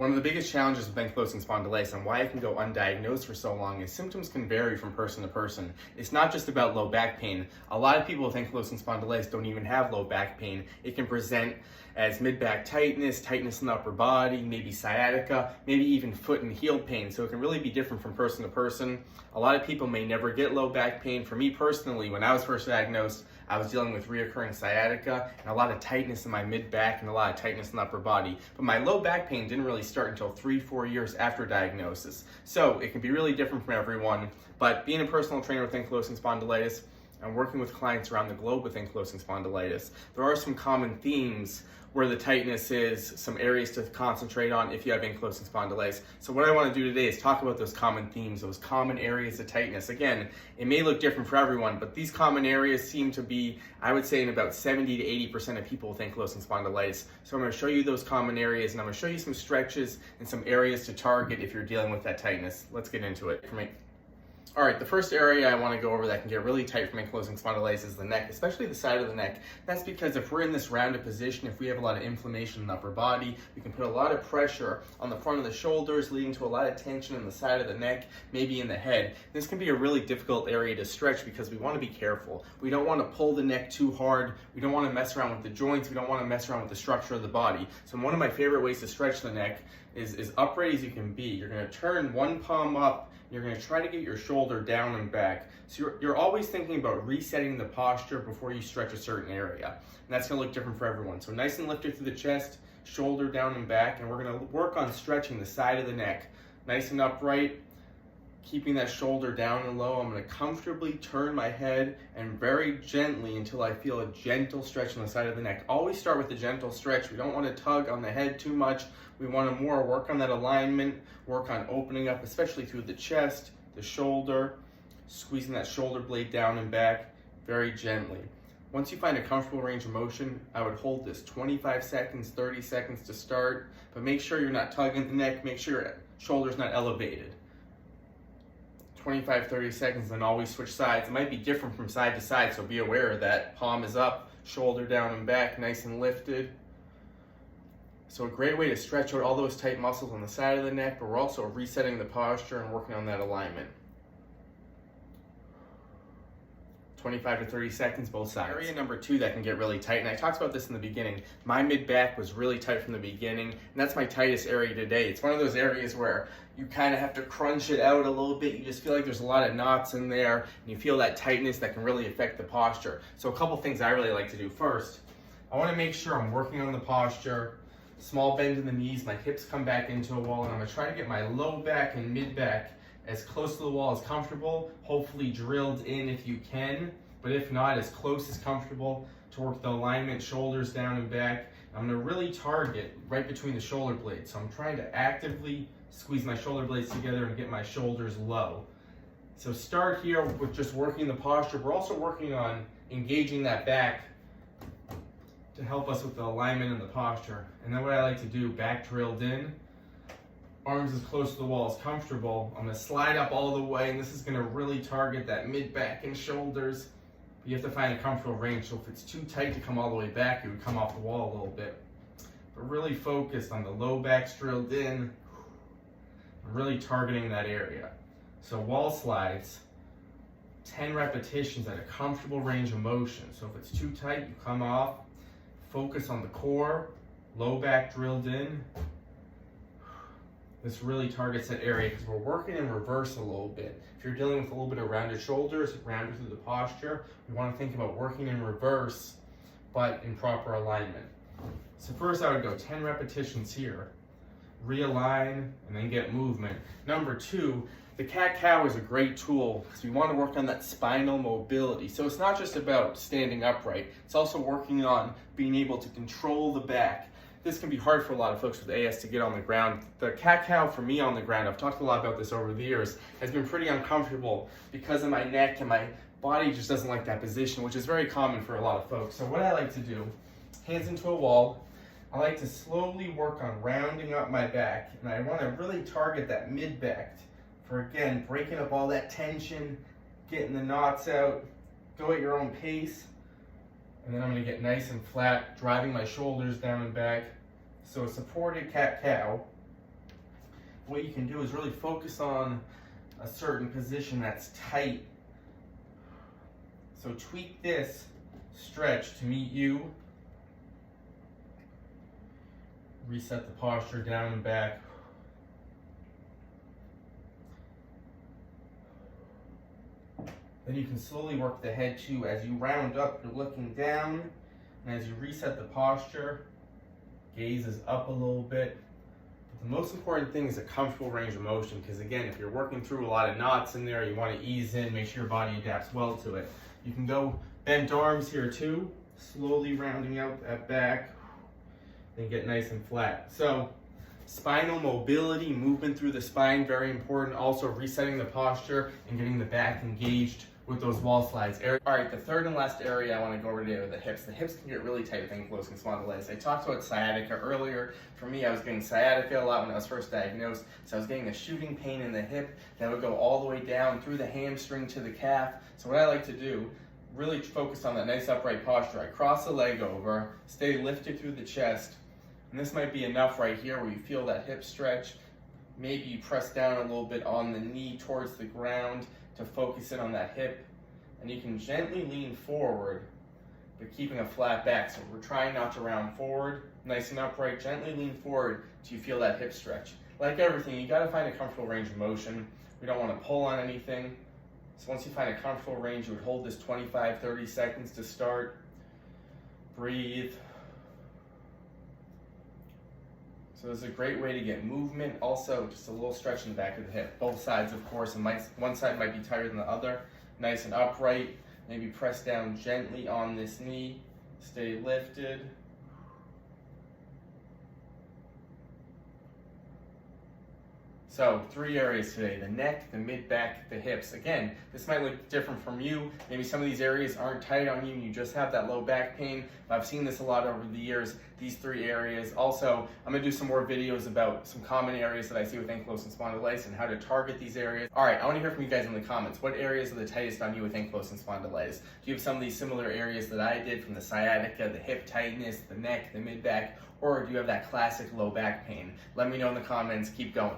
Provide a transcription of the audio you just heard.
One of the biggest challenges with ankylosing spondylitis and why it can go undiagnosed for so long is symptoms can vary from person to person. It's not just about low back pain. A lot of people with ankylosing spondylitis don't even have low back pain. It can present as mid-back tightness, tightness in the upper body, maybe sciatica, maybe even foot and heel pain. So it can really be different from person to person. A lot of people may never get low back pain. For me personally, when I was first diagnosed, I was dealing with reoccurring sciatica and a lot of tightness in my mid-back and a lot of tightness in the upper body. But my low back pain didn't really start until 3-4 years after diagnosis. So it can be really different from everyone. But being a personal trainer with ankylosing spondylitis and working with clients around the globe with ankylosing spondylitis, there are some common themes where the tightness is, some areas to concentrate on if you have ankylosing spondylitis. So what I want to do today is talk about those common themes, those common areas of tightness. Again, it may look different for everyone, but these common areas seem to be, I would say, in about 70 to 80% of people with ankylosing spondylitis. So I'm going to show you those common areas, and I'm going to show you some stretches and some areas to target if you're dealing with that tightness. Let's get into it. All right, the first area I want to go over that can get really tight from ankylosing spondylitis is the neck, especially the side of the neck. That's because if we're in this rounded position, if we have a lot of inflammation in the upper body, we can put a lot of pressure on the front of the shoulders, leading to a lot of tension in the side of the neck, maybe in the head. This can be a really difficult area to stretch because we want to be careful. We don't want to pull the neck too hard. We don't want to mess around with the joints. We don't want to mess around with the structure of the body. So one of my favorite ways to stretch the neck is upright as you can be. You're going to turn one palm up. You're going to try to get your shoulder down and back. So you're always thinking about resetting the posture before you stretch a certain area. And that's going to look different for everyone. So nice and lifted through the chest, shoulder down and back. And we're going to work on stretching the side of the neck. Nice and upright, keeping that shoulder down and low. I'm going to comfortably turn my head and very gently until I feel a gentle stretch on the side of the neck. Always start with a gentle stretch. We don't want to tug on the head too much. We want to more work on that alignment, work on opening up, especially through the chest, the shoulder, squeezing that shoulder blade down and back very gently. Once you find a comfortable range of motion, I would hold this 25 seconds, 30 seconds to start, but make sure you're not tugging the neck, make sure your shoulder's not elevated. 25, 30 seconds, then always switch sides. It might be different from side to side, so be aware of that. Palm is up, shoulder down and back, nice and lifted. So a great way to stretch out all those tight muscles on the side of the neck, but we're also resetting the posture and working on that alignment. 25 to 30 seconds, both sides. Area number 2 that can get really tight, and I talked about this in the beginning. My mid-back was really tight from the beginning, and that's my tightest area today. It's one of those areas where you kind of have to crunch it out a little bit. You just feel like there's a lot of knots in there, and you feel that tightness that can really affect the posture. So a couple things I really like to do. First, I want to make sure I'm working on the posture. Small bend in the knees, my hips come back into a wall, and I'm going to try to get my low back and mid back as close to the wall as comfortable, hopefully drilled in if you can, but if not, as close as comfortable to work the alignment, shoulders down and back. I'm going to really target right between the shoulder blades. So I'm trying to actively squeeze my shoulder blades together and get my shoulders low. So start here with just working the posture. We're also working on engaging that back to help us with the alignment and the posture. And then what I like to do, back drilled in, arms as close to the wall as comfortable. I'm going to slide up all the way, and this is going to really target that mid-back and shoulders. You have to find a comfortable range, so if it's too tight to come all the way back, it would come off the wall a little bit. But really focused on the low backs drilled in, really targeting that area. So wall slides, 10 repetitions at a comfortable range of motion. So if it's too tight, you come off. Focus on the core, low back drilled in. This really targets that area because we're working in reverse a little bit. If you're dealing with a little bit of rounded shoulders, rounded through the posture, we want to think about working in reverse, but in proper alignment. So first I would go 10 repetitions here, realign, and then get movement. Number 2, the cat-cow is a great tool because we want to work on that spinal mobility. So it's not just about standing upright, it's also working on being able to control the back. This can be hard for a lot of folks with AS to get on the ground. The cat-cow for me on the ground, I've talked a lot about this over the years, has been pretty uncomfortable because of my neck, and my body just doesn't like that position, which is very common for a lot of folks. So what I like to do, hands into a wall, I like to slowly work on rounding up my back, and I want to really target that mid-back for, again, breaking up all that tension, getting the knots out. Go at your own pace. And then I'm going to get nice and flat, driving my shoulders down and back. So a supported cat-cow. what you can do is really focus on a certain position that's tight. So tweak this stretch to meet you. Reset the posture down and back. Then you can slowly work the head too. As you round up, you're looking down. And as you reset the posture, gaze is up a little bit. But the most important thing is a comfortable range of motion, because again, if you're working through a lot of knots in there, you want to ease in, make sure your body adapts well to it. You can go bent arms here too, slowly rounding out that back, then get nice and flat. So spinal mobility, movement through the spine, very important. Also resetting the posture and getting the back engaged with those wall slides. All right, the third and last area I want to go over today are the hips. The hips can get really tight with ankylosing spondylitis. I talked about sciatica earlier. For me, I was getting sciatica a lot when I was first diagnosed. So I was getting a shooting pain in the hip that would go all the way down through the hamstring to the calf. So what I like to do, really focus on that nice upright posture. I cross the leg over, stay lifted through the chest. And this might be enough right here where you feel that hip stretch. Maybe you press down a little bit on the knee towards the ground to focus in on that hip. And you can gently lean forward, but keeping a flat back. So we're trying not to round forward, nice and upright, gently lean forward till you feel that hip stretch. Like everything, you gotta find a comfortable range of motion. We don't wanna pull on anything. So once you find a comfortable range, you would hold this 25-30 seconds to start. Breathe. So this is a great way to get movement. Also, just a little stretch in the back of the hip. Both sides, of course, and one side might be tighter than the other. Nice and upright. Maybe press down gently on this knee. Stay lifted. So 3 areas today: the neck, the mid-back, the hips. Again, this might look different from you. Maybe some of these areas aren't tight on you and you just have that low back pain. But I've seen this a lot over the years, these 3 areas. Also, I'm gonna do some more videos about some common areas that I see with ankylosing spondylitis and how to target these areas. All right, I wanna hear from you guys in the comments. What areas are the tightest on you with ankylosing spondylitis? Do you have some of these similar areas that I did, from the sciatica, the hip tightness, the neck, the mid-back, or do you have that classic low back pain? Let me know in the comments. Keep going.